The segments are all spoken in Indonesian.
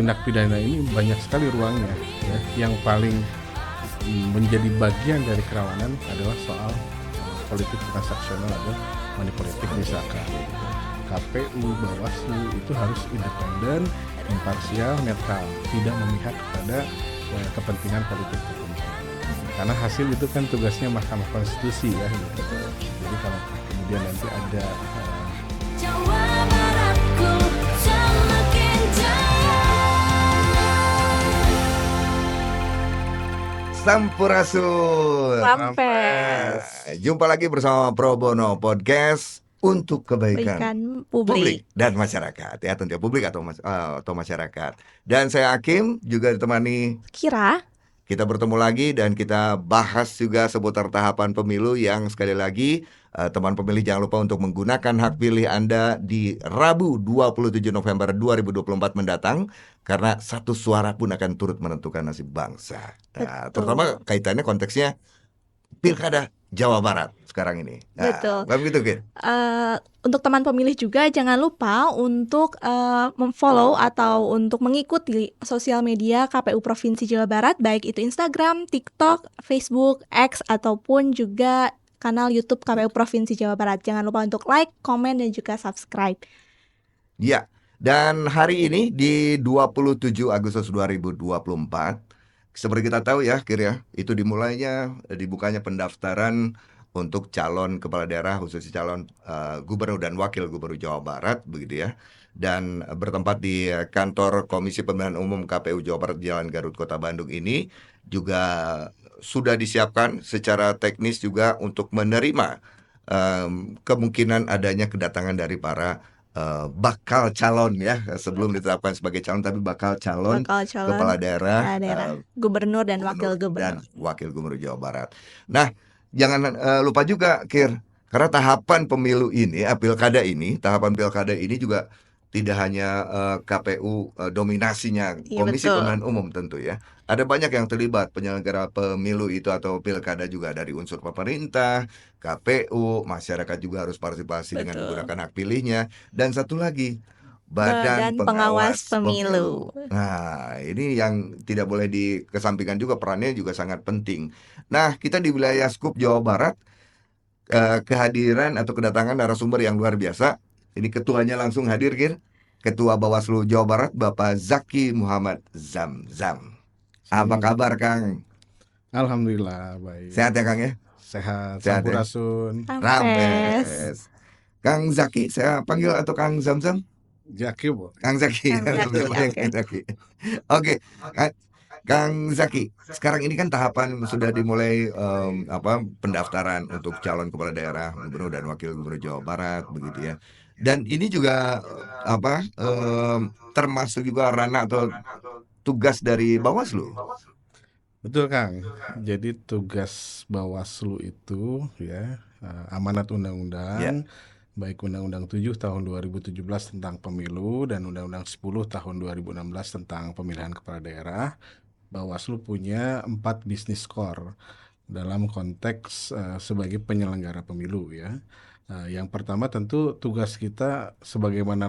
tindak pidana ini banyak sekali ruangnya, ya. Yang paling menjadi bagian dari kerawanan adalah soal politik transaksional atau money politik misalkan. KPU, Bawaslu itu harus independen, imparsial, netral, tidak memihak kepada kepentingan politik tertentu. Karena hasil itu kan tugasnya Mahkamah Konstitusi ya. Gitu. Jadi kalau kemudian nanti ada Jawa Baratku semakin jaya. Sampurasun. Rampes. Jumpa lagi bersama Pro Bono Podcast untuk kebaikan Berikan publik publik. dan masyarakat, ya tentunya publik atau masyarakat. Dan saya Hakim juga ditemani. Kira Kita bertemu lagi dan kita bahas juga seputar tahapan pemilu yang sekali lagi teman pemilih jangan lupa untuk menggunakan hak pilih Anda di Rabu 27 November 2024 mendatang, karena satu suara pun akan turut menentukan nasib bangsa. Nah, Betul. terutama kaitannya konteksnya Pilkada Jawa Barat sekarang ini. Nah, Betul. kan begitu, Kit? untuk teman pemilih juga jangan lupa untuk memfollow atau untuk mengikuti sosial media KPU Provinsi Jawa Barat, baik itu Instagram, TikTok, Facebook, X, ataupun juga kanal YouTube KPU Provinsi Jawa Barat. Jangan lupa untuk like, komen, dan juga subscribe. Ya, dan hari ini di 27 Agustus 2024, seperti kita tahu ya, Kir ya, itu dibukanya pendaftaran untuk calon kepala daerah, khususnya calon gubernur dan wakil gubernur Jawa Barat, begitu ya. Dan bertempat di kantor Komisi Pemilihan Umum KPU Jawa Barat Jalan Garut Kota Bandung ini juga sudah disiapkan secara teknis juga untuk menerima kemungkinan adanya kedatangan dari para bakal calon ya, sebelum ditetapkan sebagai calon tapi bakal calon kepala daerah, gubernur dan wakil gubernur Jawa Barat. Nah, jangan lupa juga, Kir, karena tahapan pilkada ini juga tidak hanya KPU dominasinya Komisi Pemilihan Umum tentu ya. Ada banyak yang terlibat penyelenggara pemilu itu atau pilkada juga, dari unsur pemerintah, KPU, masyarakat juga harus partisipasi dengan menggunakan hak pilihnya, dan satu lagi Badan Pengawas Pemilu. Nah, ini yang tidak boleh dikesampingkan juga, perannya juga sangat penting. Nah, kita di wilayah Skup Jawa Barat kehadiran atau kedatangan narasumber yang luar biasa. Ini ketuanya langsung hadir, Kir. Ketua Bawaslu Jawa Barat, Bapak Zaki Muhammad Zamzam. Apa kabar, Kang? Alhamdulillah baik. Sehat ya, Kang ya? Sehat. Sehat, ya? Sampurasun. Rampes. Kang Zaki, saya panggil atau Kang Zamzam? Zaki, Bu. Kang Zaki. Oke. Kang Zaki, sekarang ini kan tahapan sudah dimulai pendaftaran untuk calon kepala daerah, gubernur dan wakil gubernur Jawa Barat, begitu ya. Dan ini juga termasuk juga ranah atau tugas dari Bawaslu. Betul, Kang. Jadi tugas Bawaslu itu ya amanat undang-undang, baik Undang-Undang 7 tahun 2017 tentang pemilu dan Undang-Undang 10 tahun 2016 tentang pemilihan kepala daerah. Bawaslu punya 4 bisnis core dalam konteks sebagai penyelenggara pemilu ya. Yang pertama tentu tugas kita sebagaimana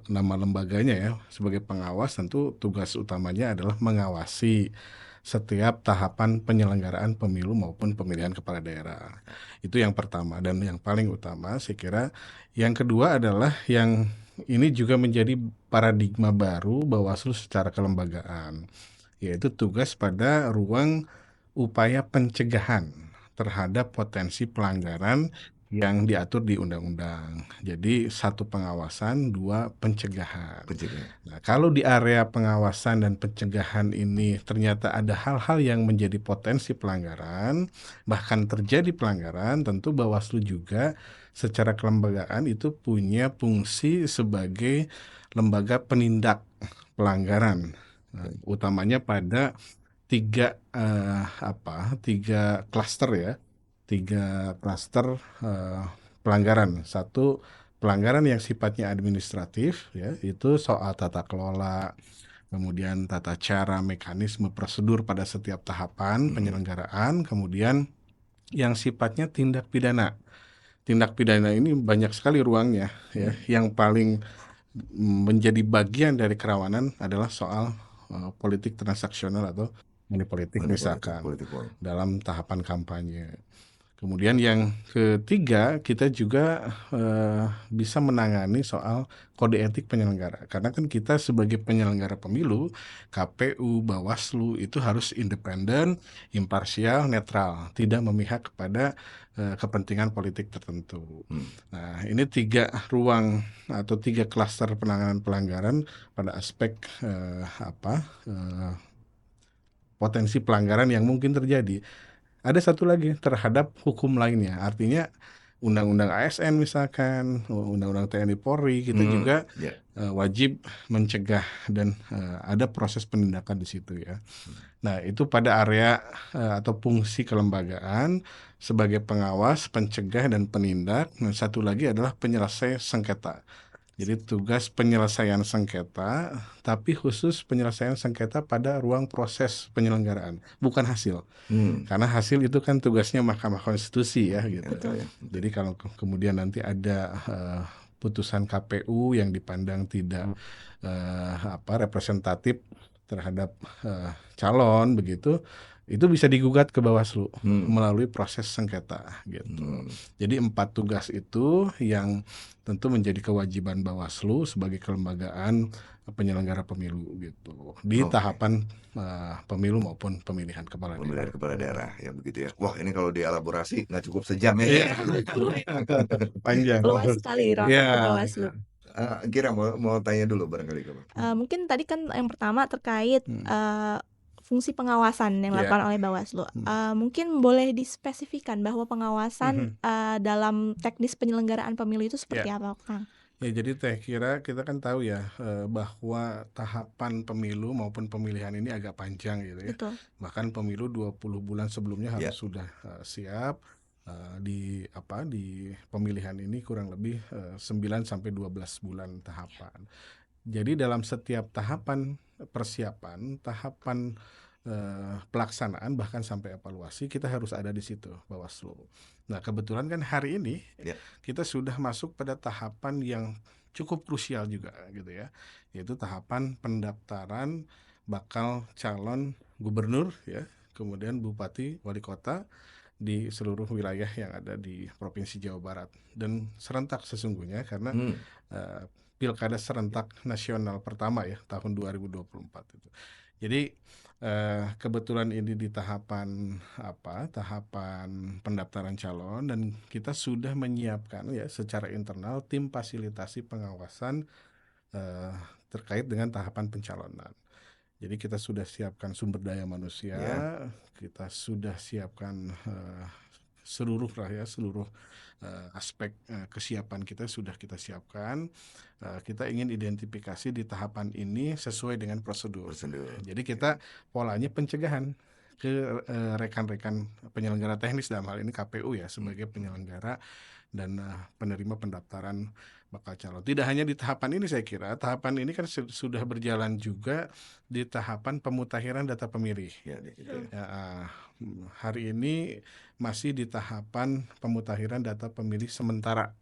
nama lembaganya ya, sebagai pengawas, tentu tugas utamanya adalah mengawasi setiap tahapan penyelenggaraan pemilu maupun pemilihan kepala daerah. Itu yang pertama dan yang paling utama saya kira. Yang kedua adalah yang ini juga menjadi paradigma baru Bawaslu secara kelembagaan, yaitu tugas pada ruang upaya pencegahan terhadap potensi pelanggaran yang diatur di undang-undang. Jadi 1 pengawasan, 2 pencegahan. Nah, kalau di area pengawasan dan pencegahan ini ternyata ada hal-hal yang menjadi potensi pelanggaran, bahkan terjadi pelanggaran, tentu Bawaslu juga secara kelembagaan itu punya fungsi sebagai lembaga penindak pelanggaran. Utamanya pada 3 klaster ya. 3 klaster pelanggaran. 1, pelanggaran yang sifatnya administratif ya, itu soal tata kelola, kemudian tata cara, mekanisme, prosedur pada setiap tahapan penyelenggaraan, kemudian yang sifatnya tindak pidana. Tindak pidana ini banyak sekali ruangnya ya. Yang paling menjadi bagian dari kerawanan adalah soal politik transaksional atau money politik misalkan politik uang. dalam tahapan kampanye. Kemudian yang ketiga, kita juga bisa menangani soal kode etik penyelenggara. Karena kan kita sebagai penyelenggara pemilu, KPU, Bawaslu itu harus independen, imparsial, netral, tidak memihak kepada kepentingan politik tertentu. Nah, ini 3 ruang atau 3 klaster penanganan pelanggaran pada aspek potensi pelanggaran yang mungkin terjadi. Ada satu lagi terhadap hukum lainnya, artinya undang-undang ASN misalkan, undang-undang TNI Polri, kita juga wajib mencegah dan ada proses penindakan di situ ya. Nah, itu pada area atau fungsi kelembagaan sebagai pengawas, pencegah dan penindak. Nah, satu lagi adalah penyelesai sengketa. Jadi tugas penyelesaian sengketa, tapi khusus penyelesaian sengketa pada ruang proses penyelenggaraan, bukan hasil. Karena hasil itu kan tugasnya Mahkamah Konstitusi ya gitu. Jadi kalau kemudian nanti ada putusan KPU yang dipandang tidak representatif terhadap calon begitu, itu bisa digugat ke Bawaslu melalui proses sengketa gitu. Jadi 4 tugas itu yang tentu menjadi kewajiban Bawaslu sebagai kelembagaan penyelenggara pemilu gitu di tahapan pemilu maupun pemilihan kepala daerah ya begitu ya. Wah, ini kalau dielaborasi nggak cukup sejam ya. Panjang. Luas sekali Bawaslu. Kira mau tanya dulu barangkali mungkin tadi kan yang pertama terkait fungsi pengawasan yang dilakukan oleh Bawaslu. Mungkin boleh dispesifikan bahwa pengawasan dalam teknis penyelenggaraan pemilu itu seperti apa, Kang? Ya, jadi saya kira kita kan tahu ya bahwa tahapan pemilu maupun pemilihan ini agak panjang gitu ya. Betul. Bahkan pemilu 20 bulan sebelumnya harus sudah siap. Di pemilihan ini kurang lebih 9 sampai 12 bulan tahapan. Jadi dalam setiap tahapan persiapan, tahapan pelaksanaan bahkan sampai evaluasi kita harus ada di situ Bawaslu. Nah, kebetulan kan hari ini kita sudah masuk pada tahapan yang cukup krusial juga gitu ya, yaitu tahapan pendaftaran bakal calon gubernur ya, kemudian bupati, wali kota di seluruh wilayah yang ada di Provinsi Jawa Barat, dan serentak sesungguhnya karena pilkada serentak nasional pertama ya tahun 2024 itu. Jadi kebetulan ini di tahapan pendaftaran calon, dan kita sudah menyiapkan ya secara internal tim fasilitasi pengawasan terkait dengan tahapan pencalonan. Jadi kita sudah siapkan sumber daya manusia, kita sudah siapkan seluruh aspek kesiapan kita sudah kita siapkan. Kita ingin identifikasi di tahapan ini sesuai dengan prosedur. Jadi kita polanya pencegahan ke rekan-rekan penyelenggara teknis, dalam hal ini KPU ya sebagai penyelenggara dan penerima pendaftaran bakal calon. Tidak hanya di tahapan ini, saya kira tahapan ini kan sudah berjalan juga di tahapan pemutakhiran data pemilih. Hari ini masih di tahapan pemutakhiran data pemilih sementara.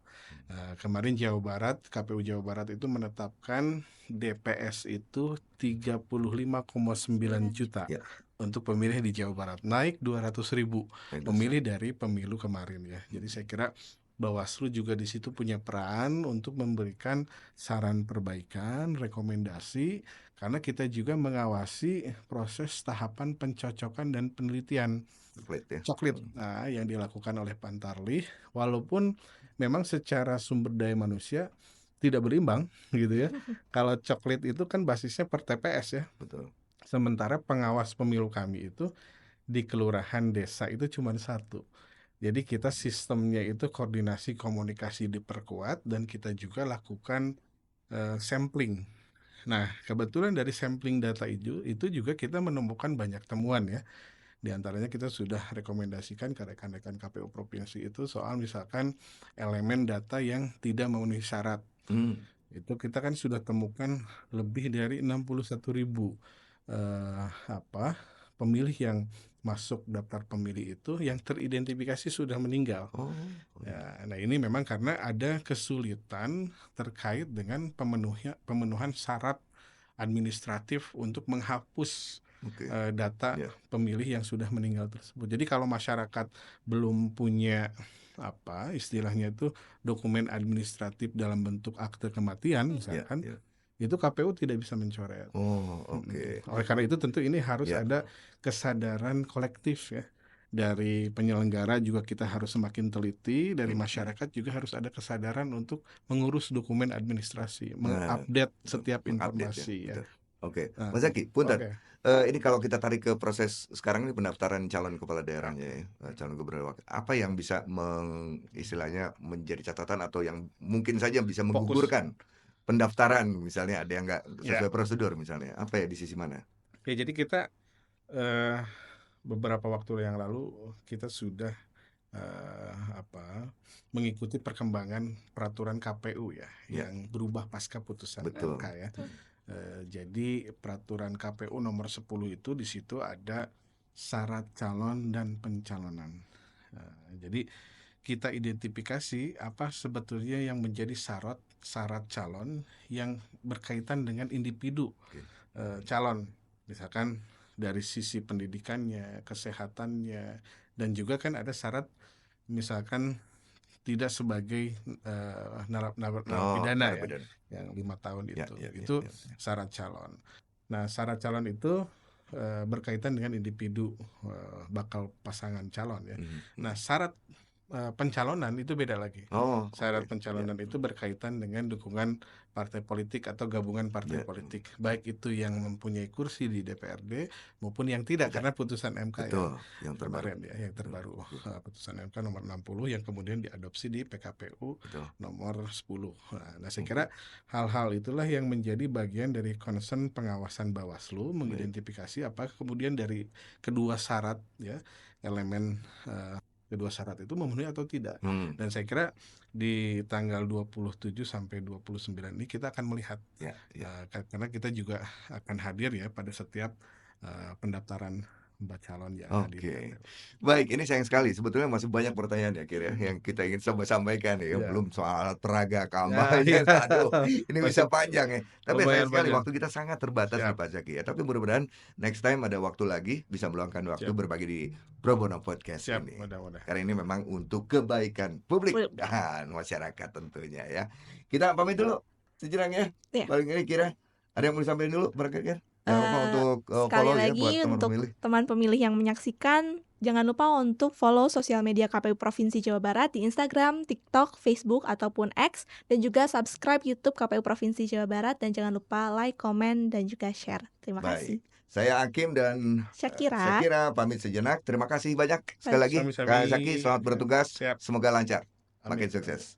Kemarin Jawa Barat, KPU Jawa Barat itu menetapkan DPS itu 35,9 juta untuk pemilih di Jawa Barat, naik 200.000 pemilih dari pemilu kemarin ya. Jadi saya kira Bawaslu juga di situ punya peran untuk memberikan saran perbaikan, rekomendasi, karena kita juga mengawasi proses tahapan pencocokan dan penelitian coklit yang dilakukan oleh Pantarlih, walaupun memang secara sumber daya manusia tidak berimbang gitu ya. Kalau coklit itu kan basisnya per TPS ya. Betul. Sementara pengawas pemilu kami itu di kelurahan desa itu cuma 1. Jadi kita sistemnya itu koordinasi komunikasi diperkuat, dan kita juga lakukan sampling. Nah, kebetulan dari sampling data itu juga kita menemukan banyak temuan ya. Di antaranya kita sudah rekomendasikan ke rekan-rekan KPU provinsi itu soal misalkan elemen data yang tidak memenuhi syarat. Itu kita kan sudah temukan lebih dari 61.000 pemilih yang masuk daftar pemilih itu yang teridentifikasi sudah meninggal. Oh, Ya, nah ini memang karena ada kesulitan terkait dengan pemenuhan syarat administratif untuk menghapus oke. data Ya. pemilih yang sudah meninggal tersebut. Jadi kalau masyarakat belum punya istilahnya itu dokumen administratif dalam bentuk akte kematian Ya, misalkan, ya. itu KPU tidak bisa mencoret. Oh, oke. Oleh karena itu tentu ini harus Ya. ada kesadaran kolektif ya. Dari penyelenggara juga kita harus semakin teliti, dari masyarakat juga harus ada kesadaran untuk mengurus dokumen administrasi, mengupdate setiap Mengupdate informasi ya. betul. Oke, Nah, Mas Zaki, punten. oke. Ini kalau kita tarik ke proses sekarang ini pendaftaran calon kepala daerahnya ya, calon gubernur wakil. Apa yang bisa istilahnya menjadi catatan atau yang mungkin saja bisa menggugurkan pendaftaran, misalnya ada yang nggak sesuai prosedur misalnya, apa ya di sisi mana? Ya, jadi kita beberapa waktu yang lalu kita sudah mengikuti perkembangan peraturan KPU ya, Ya. yang berubah pasca putusan Betul. MK ya. Jadi peraturan KPU nomor 10 itu di situ ada syarat calon dan pencalonan. Jadi kita identifikasi apa sebetulnya yang menjadi syarat calon yang berkaitan dengan individu calon, misalkan dari sisi pendidikannya, kesehatannya, dan juga kan ada syarat misalkan tidak sebagai narapidana ya, yang 5 tahun itu syarat calon. Nah, syarat calon itu berkaitan dengan individu bakal pasangan calon ya. Nah, syarat pencalonan itu beda lagi. Syarat pencalonan itu berkaitan dengan dukungan partai politik atau gabungan partai politik, baik itu yang mempunyai kursi di DPRD maupun yang tidak, karena putusan MK yang terbaru. Yang terbaru putusan MK nomor 60 yang kemudian diadopsi di PKPU nomor 10. Nah, saya kira hal-hal itulah yang menjadi bagian dari concern pengawasan Bawaslu, mengidentifikasi apakah kemudian dari kedua syarat ya, elemen kedua syarat itu memenuhi atau tidak. Dan saya kira di tanggal 27 sampai 29 ini kita akan melihat karena kita juga akan hadir ya pada setiap pendaftaran calon yang hadir. Baik, ini sayang sekali sebetulnya masih banyak pertanyaan ya kira yang kita ingin sampaikan ya. Belum soal peraga kampanye. Aduh, ini bisa panjang ya. Tapi sayang sekali waktu kita sangat terbatas nih Pak Zaki ya. Tapi mudah-mudahan next time ada waktu lagi bisa meluangkan waktu berbagi di Pro Bono Podcast ini. Karena ini memang untuk kebaikan publik dan masyarakat tentunya ya. Kita pamit dulu sejenak ya. Paling ini kira ada yang mau disampaikan dulu barangkali. Jangan lupa untuk sekali follow lagi ya buat teman untuk pemilih. teman pemilih yang menyaksikan, jangan lupa untuk follow sosial media KPU Provinsi Jawa Barat di Instagram, TikTok, Facebook, ataupun X, dan juga subscribe YouTube KPU Provinsi Jawa Barat, dan jangan lupa like, komen, dan juga share. Terima kasih. Saya Hakim dan Syakira pamit sejenak. Terima kasih banyak sekali lagi. Kak Zaki, selamat bertugas. Semoga lancar. Makin sukses.